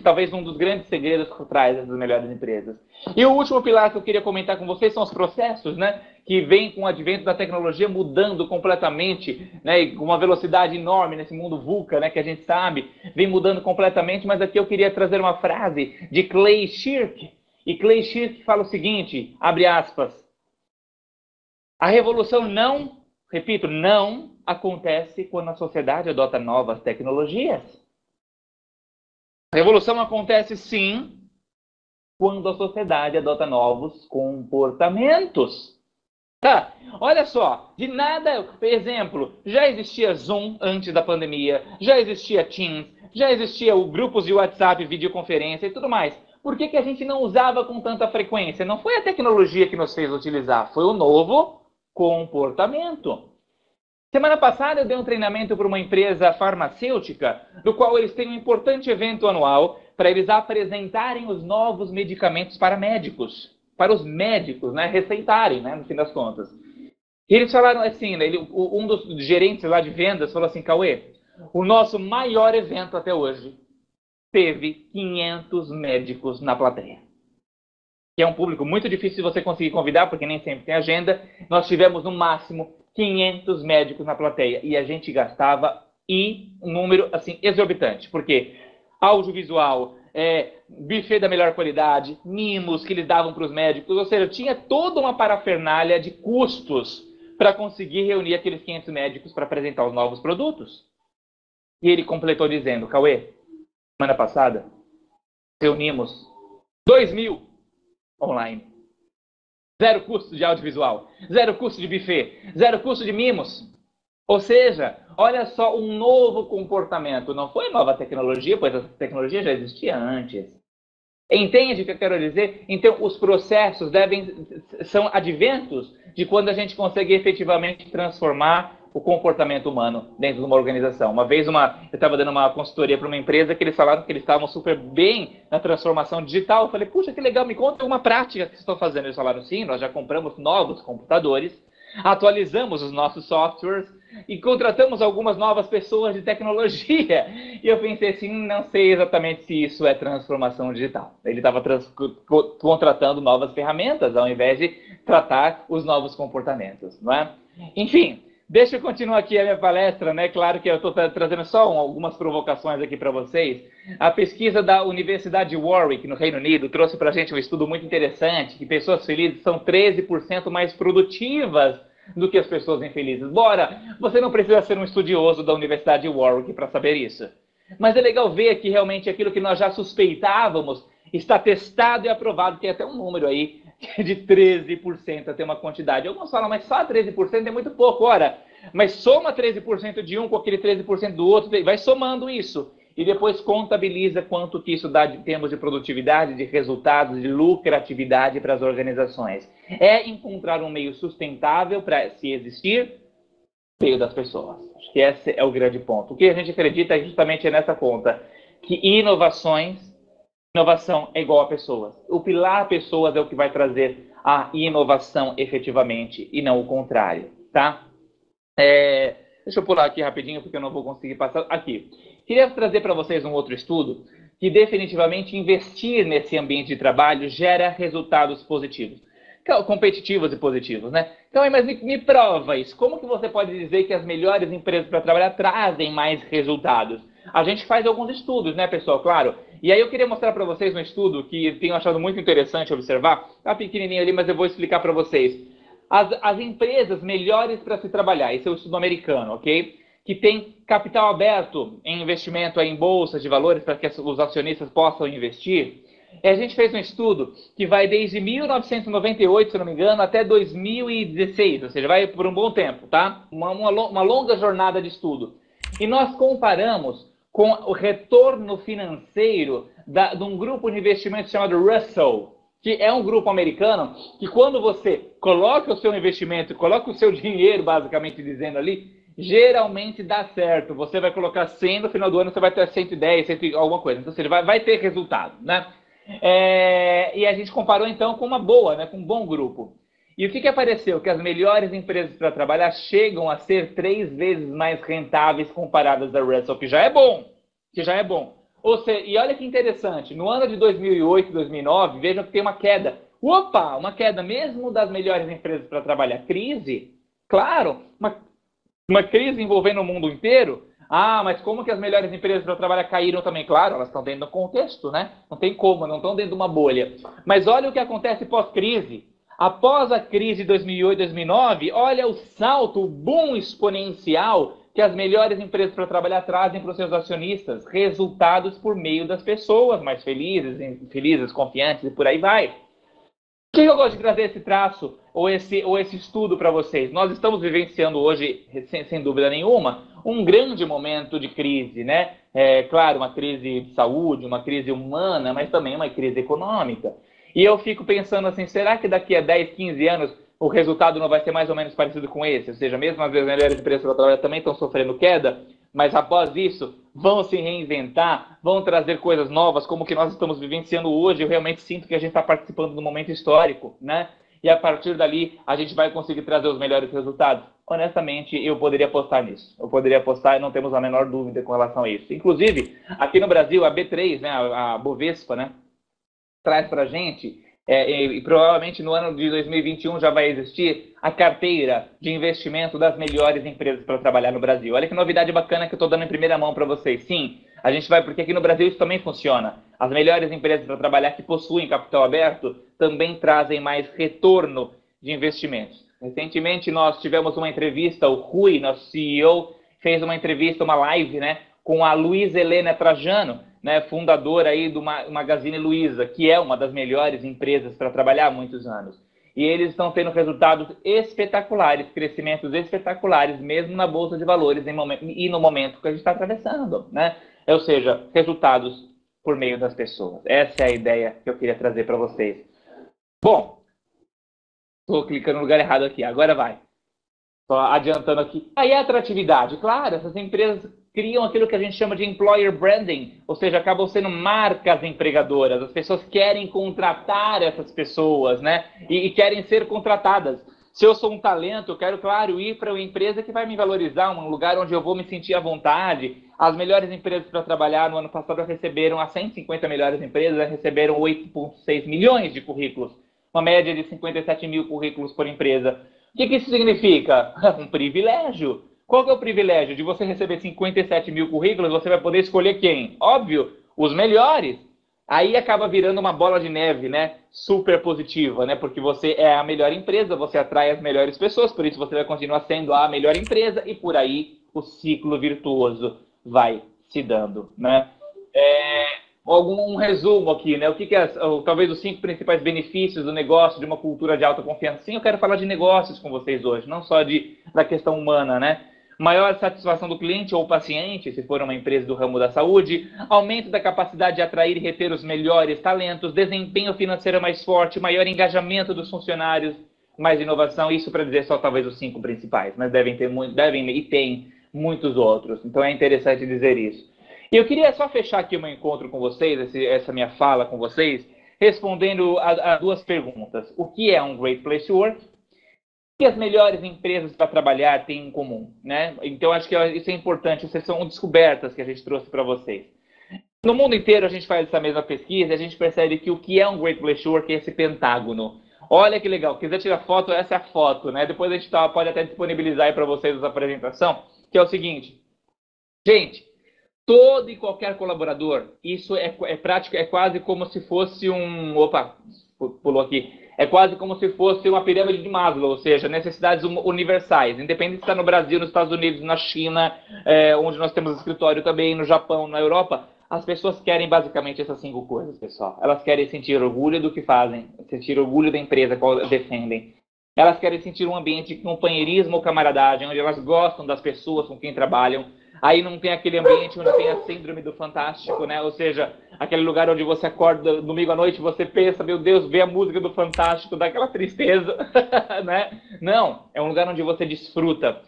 Talvez um dos grandes segredos por trás dessas melhores empresas. E o último pilar que eu queria comentar com vocês são os processos, né? Que vem com o advento da tecnologia mudando completamente, né? Com uma velocidade enorme nesse mundo VUCA, né? Que a gente sabe, vem mudando completamente. Mas aqui eu queria trazer uma frase de Clay Shirk. E Clay Shirk fala o seguinte, abre aspas. A revolução não acontece quando a sociedade adota novas tecnologias. A revolução acontece, sim, quando a sociedade adota novos comportamentos. Tá, olha só, de nada, exemplo, já existia Zoom antes da pandemia, já existia Teams, já existia o grupos de WhatsApp, videoconferência e tudo mais. Por que a gente não usava com tanta frequência? Não foi a tecnologia que nos fez utilizar, foi o novo comportamento. Semana passada eu dei um treinamento para uma empresa farmacêutica, do qual eles têm um importante evento anual para eles apresentarem os novos medicamentos para médicos. Para os médicos, né, receitarem, né, no fim das contas. E eles falaram assim, né, um dos gerentes lá de vendas falou assim, Cauê, o nosso maior evento até hoje teve 500 médicos na plateia. Que é um público muito difícil de você conseguir convidar, porque nem sempre tem agenda. Nós tivemos no máximo 500 médicos na plateia e a gente gastava um número assim exorbitante, porque audiovisual, buffet da melhor qualidade, mimos que eles davam para os médicos, ou seja, tinha toda uma parafernália de custos para conseguir reunir aqueles 500 médicos para apresentar os novos produtos. E ele completou dizendo, Cauê, semana passada, reunimos 2.000 online. Zero custo de audiovisual, zero custo de buffet, zero custo de mimos. Ou seja, olha só um novo comportamento. Não foi nova tecnologia, pois a tecnologia já existia antes. Entende o que eu quero dizer? Então, os processos são adventos de quando a gente consegue efetivamente transformar o comportamento humano dentro de uma organização. Uma vez eu estava dando uma consultoria para uma empresa que eles falaram que eles estavam super bem na transformação digital. Eu falei, puxa, que legal, me conta uma prática que vocês estão fazendo. Eles falaram, sim, nós já compramos novos computadores, atualizamos os nossos softwares e contratamos algumas novas pessoas de tecnologia. E eu pensei assim, não sei exatamente se isso é transformação digital. Ele estava contratando novas ferramentas ao invés de tratar os novos comportamentos, não é? Enfim, deixa eu continuar aqui a minha palestra, né? Claro que eu estou trazendo só algumas provocações aqui para vocês. A pesquisa da Universidade de Warwick, no Reino Unido, trouxe para a gente um estudo muito interessante, que pessoas felizes são 13% mais produtivas do que as pessoas infelizes. Bora, você não precisa ser um estudioso da Universidade de Warwick para saber isso. Mas é legal ver que realmente aquilo que nós já suspeitávamos está testado e aprovado. Tem até um número aí de 13%, até uma quantidade. Alguns falam, mas só 13% é muito pouco. Ora, mas soma 13% de um com aquele 13% do outro, vai somando isso. E depois contabiliza quanto que isso dá em termos de produtividade, de resultados, de lucratividade para as organizações. É encontrar um meio sustentável para se existir no meio das pessoas. Acho que esse é o grande ponto. O que a gente acredita é justamente nessa conta, que inovação é igual a pessoas. O pilar pessoas é o que vai trazer a inovação efetivamente e não o contrário, tá? Deixa eu pular aqui rapidinho porque eu não vou conseguir passar aqui. Queria trazer para vocês um outro estudo que definitivamente investir nesse ambiente de trabalho gera resultados positivos. Competitivos e positivos, né? Então, mas me prova isso. Como que você pode dizer que as melhores empresas para trabalhar trazem mais resultados? A gente faz alguns estudos, né, pessoal? Claro. E aí eu queria mostrar para vocês um estudo que tenho achado muito interessante observar. Tá pequenininho ali, mas eu vou explicar para vocês. As empresas melhores para se trabalhar, esse é o estudo americano, ok? Que tem capital aberto em investimento em bolsas de valores para que os acionistas possam investir. A gente fez um estudo que vai desde 1998, se não me engano, até 2016, ou seja, vai por um bom tempo, tá? Uma longa jornada de estudo. E nós comparamos com o retorno financeiro de um grupo de investimento chamado Russell, que é um grupo americano que quando você coloca o seu investimento, coloca o seu dinheiro, basicamente dizendo ali, geralmente dá certo. Você vai colocar 100, no final do ano você vai ter 110, 100 alguma coisa. Então, você vai ter resultado, né? E a gente comparou então com uma boa, né, com um bom grupo. E o que apareceu? Que as melhores empresas para trabalhar chegam a ser 3 vezes mais rentáveis comparadas a Russell, que já é bom. Ou seja, e olha que interessante, no ano de 2008, 2009, vejam que tem uma queda. Opa, uma queda mesmo das melhores empresas para trabalhar. Crise? Claro, uma crise envolvendo o mundo inteiro. Ah, mas como que as melhores empresas para trabalhar caíram também? Claro, elas estão dentro do contexto, né? Não tem como, não estão dentro de uma bolha. Mas olha o que acontece pós-crise. Após a crise de 2008, 2009, olha o salto, o boom exponencial que as melhores empresas para trabalhar trazem para os seus acionistas. Resultados por meio das pessoas mais felizes, confiantes e por aí vai. Por que eu gosto de trazer esse traço ou esse estudo para vocês? Nós estamos vivenciando hoje, sem dúvida nenhuma, um grande momento de crise, né? Claro, uma crise de saúde, uma crise humana, mas também uma crise econômica. E eu fico pensando assim, será que daqui a 10, 15 anos o resultado não vai ser mais ou menos parecido com esse? Ou seja, mesmo as melhores empresas para trabalhar também estão sofrendo queda, mas após isso vão se reinventar, vão trazer coisas novas, como o que nós estamos vivenciando hoje. Eu realmente sinto que a gente está participando de um momento histórico, né? E a partir dali a gente vai conseguir trazer os melhores resultados. Honestamente, eu poderia apostar nisso. Eu poderia apostar e não temos a menor dúvida com relação a isso. Inclusive, aqui no Brasil, a B3, né, a Bovespa, né, traz para a gente, e provavelmente no ano de 2021 já vai existir a carteira de investimento das melhores empresas para trabalhar no Brasil. Olha que novidade bacana que eu estou dando em primeira mão para vocês. Sim, a gente vai, porque aqui no Brasil isso também funciona. As melhores empresas para trabalhar que possuem capital aberto também trazem mais retorno de investimentos. Recentemente nós tivemos uma entrevista, o Rui, nosso CEO, fez uma entrevista, uma live, né, com a Luiza Helena Trajano, né, fundadora aí do Magazine Luiza, que é uma das melhores empresas para trabalhar há muitos anos. E eles estão tendo resultados espetaculares, crescimentos espetaculares, mesmo na Bolsa de Valores e no momento que a gente está atravessando, né? Ou seja, resultados por meio das pessoas. Essa é a ideia que eu queria trazer para vocês. Bom, estou clicando no lugar errado aqui, agora vai. Só adiantando aqui. Aí a atratividade. Claro, essas empresas criam aquilo que a gente chama de employer branding, ou seja, acabam sendo marcas empregadoras. As pessoas querem contratar essas pessoas, né? E querem ser contratadas. Se eu sou um talento, eu quero, claro, ir para uma empresa que vai me valorizar, um lugar onde eu vou me sentir à vontade. As melhores empresas para trabalhar no ano passado receberam, as 150 melhores empresas receberam 8,6 milhões de currículos. Uma média de 57 mil currículos por empresa. O que isso significa? Um privilégio. Qual que é o privilégio? De você receber 57 mil currículos, você vai poder escolher quem? Óbvio, os melhores. Aí acaba virando uma bola de neve, né? Super positiva, né? Porque você é a melhor empresa, você atrai as melhores pessoas, por isso você vai continuar sendo a melhor empresa e por aí o ciclo virtuoso vai se dando, né? Um resumo aqui, né? O que talvez os 5 principais benefícios do negócio, de uma cultura de alta confiança. Sim, eu quero falar de negócios com vocês hoje, não só da questão humana, né? Maior satisfação do cliente ou paciente, se for uma empresa do ramo da saúde, aumento da capacidade de atrair e reter os melhores talentos, desempenho financeiro mais forte, maior engajamento dos funcionários, mais inovação. Isso para dizer só talvez os 5 principais, mas devem e tem muitos outros. Então é interessante dizer isso. E eu queria só fechar aqui o meu encontro com vocês, essa minha fala com vocês, respondendo a 2 perguntas. O que é um Great Place to Work? O que as melhores empresas para trabalhar têm em comum, né? Então, acho que isso é importante. Essas são descobertas que a gente trouxe para vocês. No mundo inteiro, a gente faz essa mesma pesquisa e a gente percebe que o que é um Great Place to Work é esse pentágono. Olha que legal. Quiser tirar foto, essa é a foto, né? Depois a gente pode até disponibilizar aí para vocês a apresentação, que é o seguinte. Gente, todo e qualquer colaborador, isso é prático, é quase como se fosse um... Opa, pulou aqui. É quase como se fosse uma pirâmide de Maslow, ou seja, necessidades universais. Independente se está no Brasil, nos Estados Unidos, na China, onde nós temos escritório também, no Japão, na Europa, as pessoas querem basicamente essas 5 coisas, pessoal. Elas querem sentir orgulho do que fazem, sentir orgulho da empresa que defendem. Elas querem sentir um ambiente de companheirismo ou camaradagem, onde elas gostam das pessoas com quem trabalham. Aí não tem aquele ambiente onde tem a síndrome do fantástico, né? Ou seja, aquele lugar onde você acorda domingo à noite, você pensa, meu Deus, vê a música do fantástico, dá aquela tristeza, né? Não, é um lugar onde você desfruta.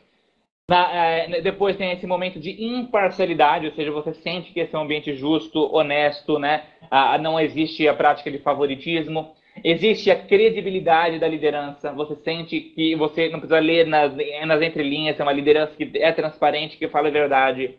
Depois tem esse momento de imparcialidade, ou seja, você sente que esse é um ambiente justo, honesto, né? Não existe a prática de favoritismo. Existe a credibilidade da liderança. Você sente que você não precisa ler nas entrelinhas, é uma liderança que é transparente, que fala a verdade.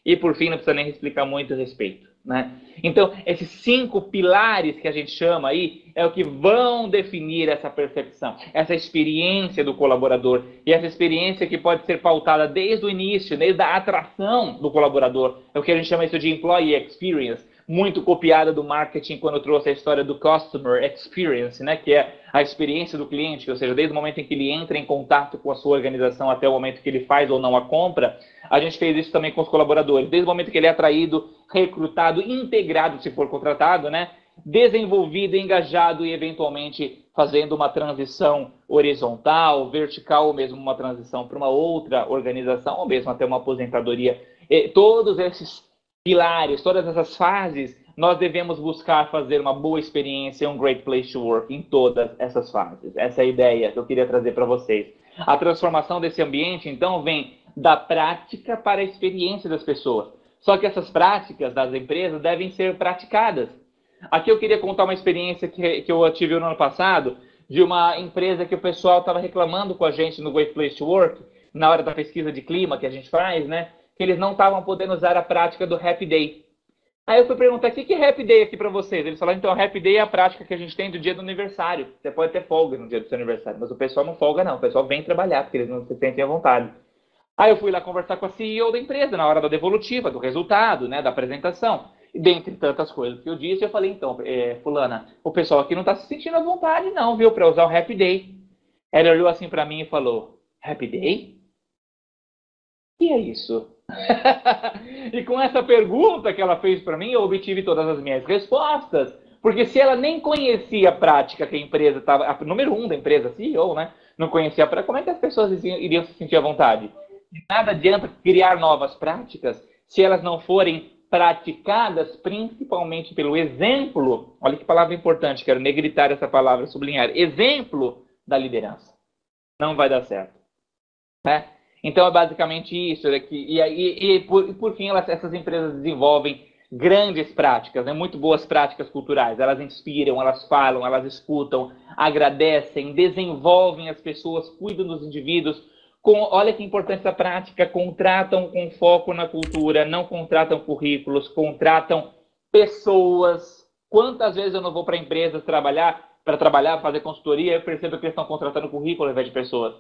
E, por fim, não precisa nem explicar muito a respeito, né? Então, esses 5 pilares que a gente chama aí é o que vão definir essa percepção, essa experiência do colaborador. E essa experiência que pode ser pautada desde o início, desde a atração do colaborador. É o que a gente chama isso de employee experience. Muito copiada do marketing quando trouxe a história do Customer Experience, né, que é a experiência do cliente, ou seja, desde o momento em que ele entra em contato com a sua organização até o momento que ele faz ou não a compra. A gente fez isso também com os colaboradores, desde o momento que ele é atraído, recrutado, integrado, se for contratado, né, desenvolvido, engajado e eventualmente fazendo uma transição horizontal, vertical, ou mesmo uma transição para uma outra organização, ou mesmo até uma aposentadoria. E todos esses pilares, todas essas fases, nós devemos buscar fazer uma boa experiência, um great place to work em todas essas fases. Essa é a ideia que eu queria trazer para vocês. A transformação desse ambiente, então, vem da prática para a experiência das pessoas. Só que essas práticas das empresas devem ser praticadas. Aqui eu queria contar uma experiência que eu tive no ano passado, de uma empresa que o pessoal estava reclamando com a gente no Great Place to Work, na hora da pesquisa de clima que a gente faz, né? Que eles não estavam podendo usar a prática do Happy Day. Aí eu fui perguntar, o que é Happy Day aqui para vocês? Eles falaram, então, Happy Day é a prática que a gente tem do dia do aniversário. Você pode ter folga no dia do seu aniversário, mas o pessoal não folga não, o pessoal vem trabalhar, porque eles não se sentem à vontade. Aí eu fui lá conversar com a CEO da empresa, na hora da devolutiva, do resultado, né, da apresentação. E dentre tantas coisas que eu disse, eu falei, então, fulana, o pessoal aqui não está se sentindo à vontade não, viu, para usar o Happy Day. Ela olhou assim para mim e falou, Happy Day? O que é isso? E com essa pergunta que ela fez para mim, eu obtive todas as minhas respostas, porque se ela nem conhecia a prática que a empresa estava, número 1 da empresa, CEO, né, não conhecia a prática, como é que as pessoas iriam se sentir à vontade? De nada adianta criar novas práticas se elas não forem praticadas principalmente pelo exemplo. Olha que palavra importante, quero negritar essa palavra, sublinhar. Exemplo da liderança. Não vai dar certo. Né? Então é basicamente isso. Por fim, essas empresas desenvolvem grandes práticas, né? Muito boas práticas culturais. Elas inspiram, elas falam, elas escutam, agradecem, desenvolvem as pessoas, cuidam dos indivíduos. Olha que importante essa prática, contratam com foco na cultura, não contratam currículos, contratam pessoas. Quantas vezes eu não vou para empresas para trabalhar, fazer consultoria, eu percebo que eles estão contratando currículo ao invés de pessoas.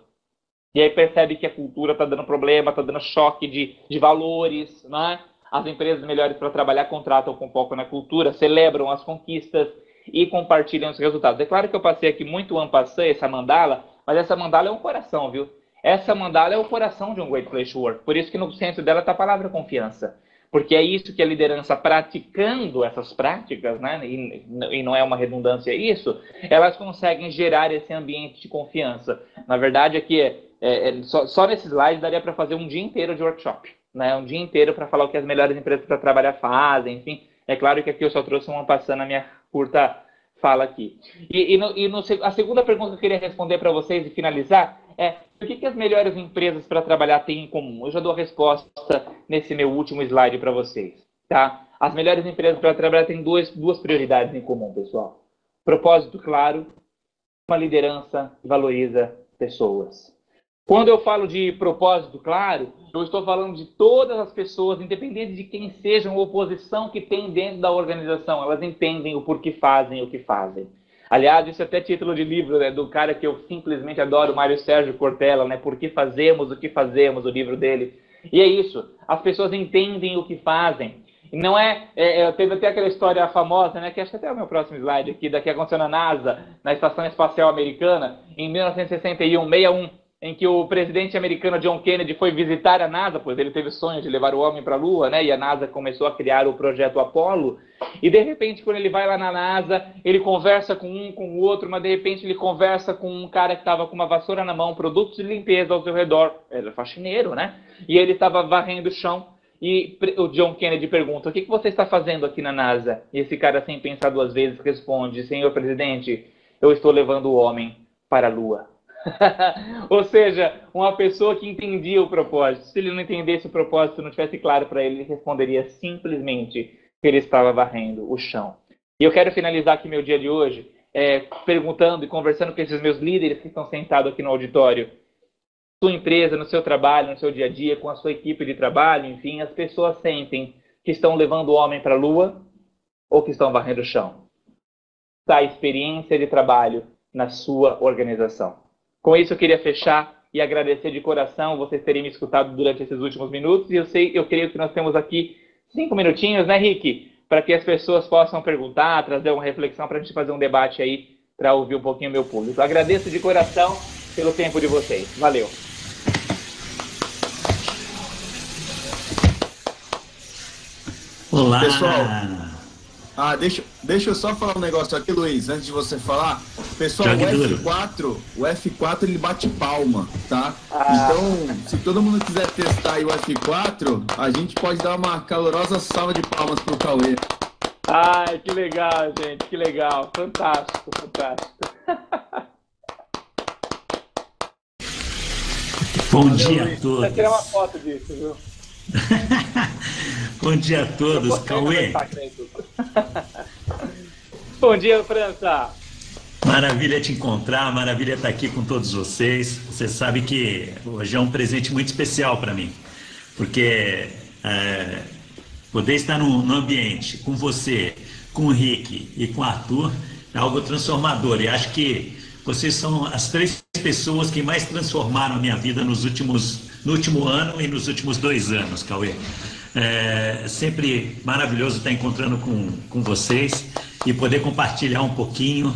E aí percebe que a cultura está dando problema, está dando choque de valores, né? As empresas melhores para trabalhar contratam com foco na cultura, celebram as conquistas e compartilham os resultados. É claro que eu passei aqui muito en passant essa mandala, mas essa mandala é um coração, viu? Essa mandala é o coração de um Great Place to Work. Por isso que no centro dela está a palavra confiança. Porque é isso que a liderança praticando essas práticas, né? E não é uma redundância isso, elas conseguem gerar esse ambiente de confiança. Na verdade, aqui, só nesse slide daria para fazer um dia inteiro de workshop. Né? Um dia inteiro para falar o que as melhores empresas para trabalhar fazem, enfim. É claro que aqui eu só trouxe uma passando na minha curta fala aqui. A segunda pergunta que eu queria responder para vocês e finalizar é o que as melhores empresas para trabalhar têm em comum? Eu já dou a resposta nesse meu último slide para vocês. Tá? As melhores empresas para trabalhar têm duas prioridades em comum, pessoal. Propósito claro, uma liderança que valoriza pessoas. Quando eu falo de propósito claro, eu estou falando de todas as pessoas, independente de quem sejam, a oposição que tem dentro da organização. Elas entendem o porquê fazem o que fazem. Aliás, isso é até título de livro, né, do cara que eu simplesmente adoro, Mário Sérgio Cortella, né? Por que fazemos o que fazemos, o livro dele. E é isso, as pessoas entendem o que fazem. Não teve até aquela história famosa, né, que acho que até é o meu próximo slide aqui, da que aconteceu na NASA, na Estação Espacial Americana, em 1961, em que o presidente americano John Kennedy foi visitar a NASA, pois ele teve o sonho de levar o homem para a Lua, né? E a NASA começou a criar o projeto Apollo. E de repente, quando ele vai lá na NASA, ele conversa com um, com o outro, mas de repente ele conversa com um cara que estava com uma vassoura na mão, produtos de limpeza ao seu redor. Ele era faxineiro, né? E ele estava varrendo o chão. E o John Kennedy pergunta, o que você está fazendo aqui na NASA? E esse cara, sem pensar duas vezes, responde, senhor presidente, eu estou levando o homem para a Lua. Ou seja, uma pessoa que entendia o propósito. Se ele não entendesse o propósito, não tivesse claro para ele, ele responderia simplesmente que ele estava varrendo o chão. E eu quero finalizar aqui meu dia de hoje perguntando e conversando com esses meus líderes que estão sentados aqui no auditório. Sua empresa, no seu trabalho, no seu dia a dia, com a sua equipe de trabalho, enfim, as pessoas sentem que estão levando o homem para a Lua ou que estão varrendo o chão. Está a experiência de trabalho na sua organização. Com isso, eu queria fechar e agradecer de coração vocês terem me escutado durante esses últimos minutos. E eu creio que nós temos aqui 5 minutinhos, né, Rick? Para que as pessoas possam perguntar, trazer uma reflexão para a gente fazer um debate aí, para ouvir um pouquinho o meu público. Eu agradeço de coração pelo tempo de vocês. Valeu! Olá! Pessoal, Deixa eu só falar um negócio aqui, Luiz, antes de você falar. Pessoal, o F4 ele bate palma, tá? Então, se todo mundo quiser testar aí o F4, a gente pode dar uma calorosa salva de palmas pro Cauê. Ai, que legal, gente, que legal. Fantástico, fantástico. Bom dia a todos. Vou tirar uma foto disso, viu? Bom dia a todos, Cauê. Bom dia, França. Maravilha te encontrar, maravilha estar aqui com todos vocês. Você sabe que hoje é um presente muito especial para mim, porque poder estar no ambiente com você, com o Rick e com o Arthur é algo transformador. E acho que vocês são as 3 pessoas que mais transformaram a minha vida no último ano e nos últimos 2 anos, Cauê. É sempre maravilhoso estar encontrando com vocês e poder compartilhar um pouquinho,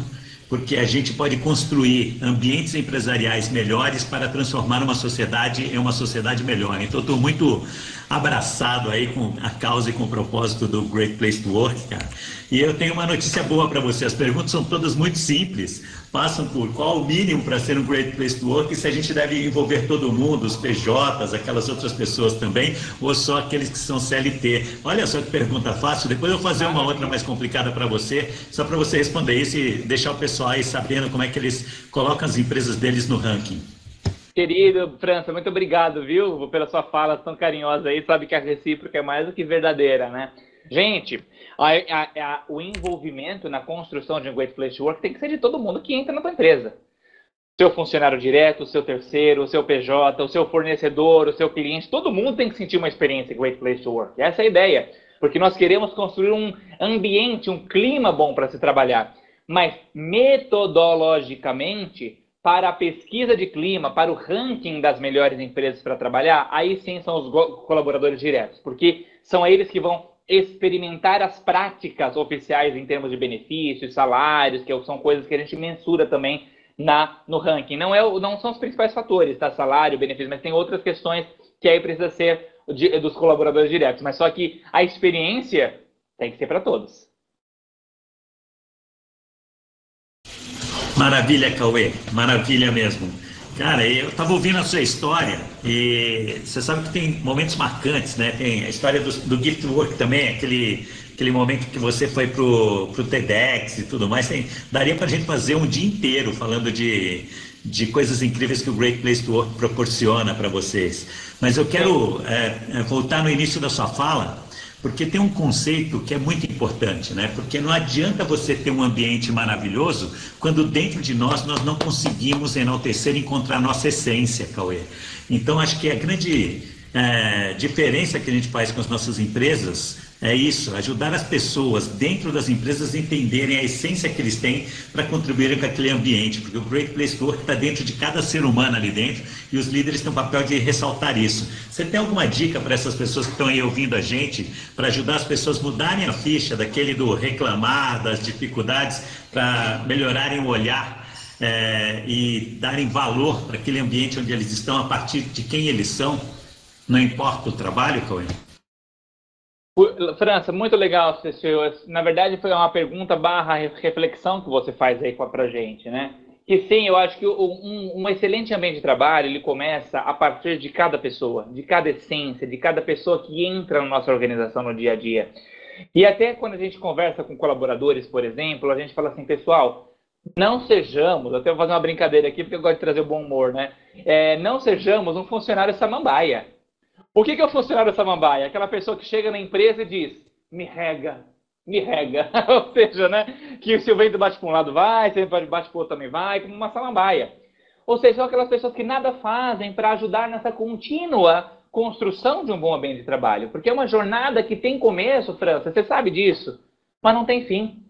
porque a gente pode construir ambientes empresariais melhores para transformar uma sociedade em uma sociedade melhor. Então, estou muito abraçado aí com a causa e com o propósito do Great Place to Work, cara. E eu tenho uma notícia boa para você. As perguntas são todas muito simples. Passam por qual o mínimo para ser um Great Place to Work e se a gente deve envolver todo mundo, os PJs, aquelas outras pessoas também, ou só aqueles que são CLT. Olha só que pergunta fácil. Depois eu vou fazer uma outra mais complicada para você, só para você responder isso e deixar o pessoal aí sabendo como é que eles colocam as empresas deles no ranking. Querido França, muito obrigado, viu, pela sua fala tão carinhosa aí. Sabe que a recíproca é mais do que verdadeira, né? Gente, o envolvimento na construção de um Great Place to Work tem que ser de todo mundo que entra na tua empresa. Seu funcionário direto, o seu terceiro, o seu PJ, o seu fornecedor, o seu cliente, todo mundo tem que sentir uma experiência Great Place to Work. Essa é a ideia, porque nós queremos construir um ambiente, um clima bom para se trabalhar. Mas metodologicamente, para a pesquisa de clima, para o ranking das melhores empresas para trabalhar, aí sim são os colaboradores diretos, porque são eles que vão experimentar as práticas oficiais em termos de benefícios, salários, que são coisas que a gente mensura também no ranking. Não são os principais fatores, tá? Salário, benefício, mas tem outras questões que aí precisa ser dos colaboradores diretos. Mas só que a experiência tem que ser para todos. Maravilha, Cauê, maravilha mesmo. Cara, eu estava ouvindo a sua história e você sabe que tem momentos marcantes, né? Tem a história do Gift Work também, aquele momento que você foi pro TEDx e tudo mais. Daria para a gente fazer um dia inteiro falando de coisas incríveis que o Great Place to Work proporciona para vocês. Mas eu quero voltar no início da sua fala, porque tem um conceito que é muito importante, né? Porque não adianta você ter um ambiente maravilhoso quando dentro de nós não conseguimos enaltecer e encontrar nossa essência, Cauê. Então, acho que a grande diferença que a gente faz com as nossas empresas é isso, ajudar as pessoas dentro das empresas a entenderem a essência que eles têm para contribuírem com aquele ambiente, porque o Great Place to Work está dentro de cada ser humano ali dentro e os líderes têm o papel de ressaltar isso. Você tem alguma dica para essas pessoas que estão aí ouvindo a gente, para ajudar as pessoas a mudarem a ficha daquele do reclamar, das dificuldades, para melhorarem o olhar e darem valor para aquele ambiente onde eles estão a partir de quem eles são, não importa o trabalho, Cauê? França, muito legal. Na verdade, foi uma pergunta / reflexão que você faz aí pra gente, né? E sim, eu acho que um excelente ambiente de trabalho, ele começa a partir de cada pessoa, de cada essência, de cada pessoa que entra na nossa organização no dia a dia. E até quando a gente conversa com colaboradores, por exemplo, a gente fala assim, pessoal, não sejamos, até vou fazer uma brincadeira aqui, porque eu gosto de trazer o bom humor, né? Não sejamos um funcionário samambaia. O que é o funcionário samambaia? Aquela pessoa que chega na empresa e diz, me rega. Ou seja, né, que se o vento bate para um lado vai, se o vento bate para o outro também vai, como uma samambaia. Ou seja, são aquelas pessoas que nada fazem para ajudar nessa contínua construção de um bom ambiente de trabalho. Porque é uma jornada que tem começo, França, você sabe disso, mas não tem fim.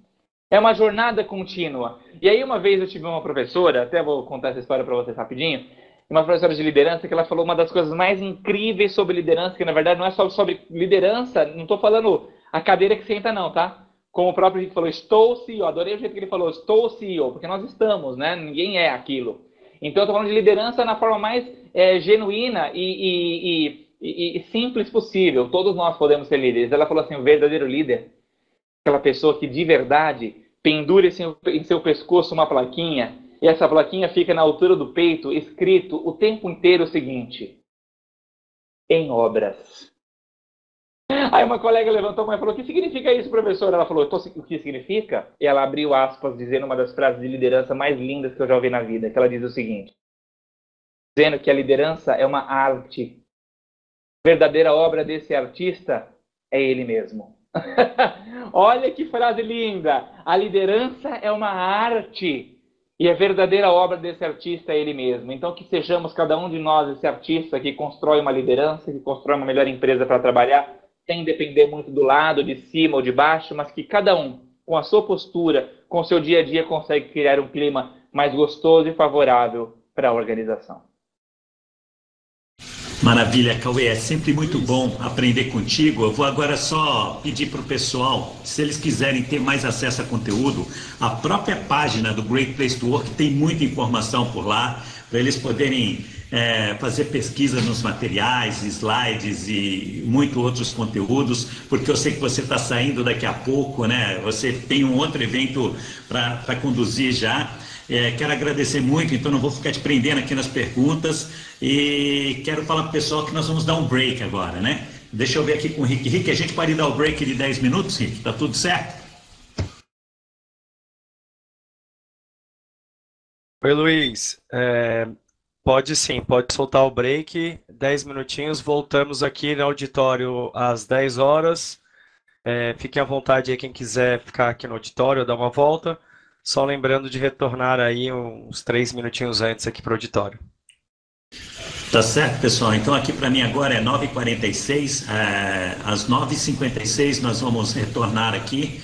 É uma jornada contínua. E aí uma vez eu tive uma professora, até vou contar essa história para vocês rapidinho, uma professora de liderança que ela falou uma das coisas mais incríveis sobre liderança, que na verdade não é só sobre liderança, não estou falando a cadeira que senta não, tá? Como o próprio Rick falou, estou CEO, adorei o jeito que ele falou, estou CEO, porque nós estamos, né? Ninguém é aquilo. Então eu estou falando de liderança na forma mais genuína e simples possível, todos nós podemos ser líderes. Ela falou assim, o verdadeiro líder aquela pessoa que de verdade pendura em seu pescoço uma plaquinha, e essa plaquinha fica na altura do peito, escrito o tempo inteiro o seguinte: em obras. Aí uma colega levantou a mão e falou: o que significa isso, professor? Ela falou: o que significa? E ela abriu aspas, dizendo uma das frases de liderança mais lindas que eu já ouvi na vida, que ela diz o seguinte, dizendo que a liderança é uma arte. A verdadeira obra desse artista é ele mesmo. Olha que frase linda! A liderança é uma arte. E a verdadeira obra desse artista é ele mesmo. Então, que sejamos cada um de nós esse artista que constrói uma liderança, que constrói uma melhor empresa para trabalhar, sem depender muito do lado, de cima ou de baixo, mas que cada um, com a sua postura, com o seu dia a dia, consegue criar um clima mais gostoso e favorável para a organização. Maravilha, Cauê, é sempre muito bom aprender contigo. Eu vou agora só pedir para o pessoal, se eles quiserem ter mais acesso a conteúdo, a própria página do Great Place to Work tem muita informação por lá, para eles poderem fazer pesquisa nos materiais, slides e muitos outros conteúdos, porque eu sei que você está saindo daqui a pouco, né? Você tem um outro evento para conduzir já. Quero agradecer muito, então não vou ficar te prendendo aqui nas perguntas e quero falar para o pessoal que nós vamos dar um break agora, né? Deixa eu ver aqui com o Rick. Rick, a gente pode dar o break de 10 minutos, Rick? Tá tudo certo? Oi, Luiz. Pode sim, pode soltar o break, 10 minutinhos, voltamos aqui no auditório às 10 horas. Fiquem à vontade aí quem quiser ficar aqui no auditório, dar uma volta. Só lembrando de retornar aí uns 3 minutinhos antes aqui para o auditório. Tá certo, pessoal. Então aqui para mim agora é 9h46. Às 9h56 nós vamos retornar aqui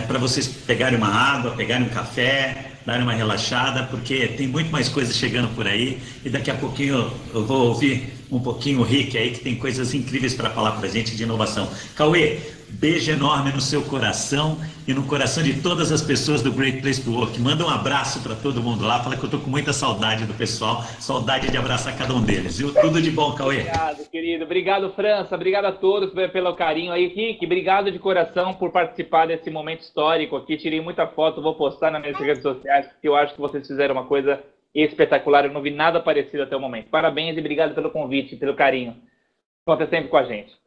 para vocês pegarem uma água, pegarem um café, darem uma relaxada, porque tem muito mais coisas chegando por aí e daqui a pouquinho eu vou ouvir um pouquinho o Rick aí, que tem coisas incríveis para falar para a gente de inovação. Cauê, beijo enorme no seu coração e no coração de todas as pessoas do Great Place to Work. Manda um abraço para todo mundo lá, fala que eu estou com muita saudade do pessoal, saudade de abraçar cada um deles, viu? Tudo de bom, Cauê. Obrigado, querido. Obrigado, França. Obrigado a todos pelo carinho aí. Rick, obrigado de coração por participar desse momento histórico aqui. Tirei muita foto, vou postar nas minhas redes sociais, porque eu acho que vocês fizeram uma coisa espetacular. Eu não vi nada parecido até o momento. Parabéns e obrigado pelo convite, pelo carinho. Conta sempre com a gente.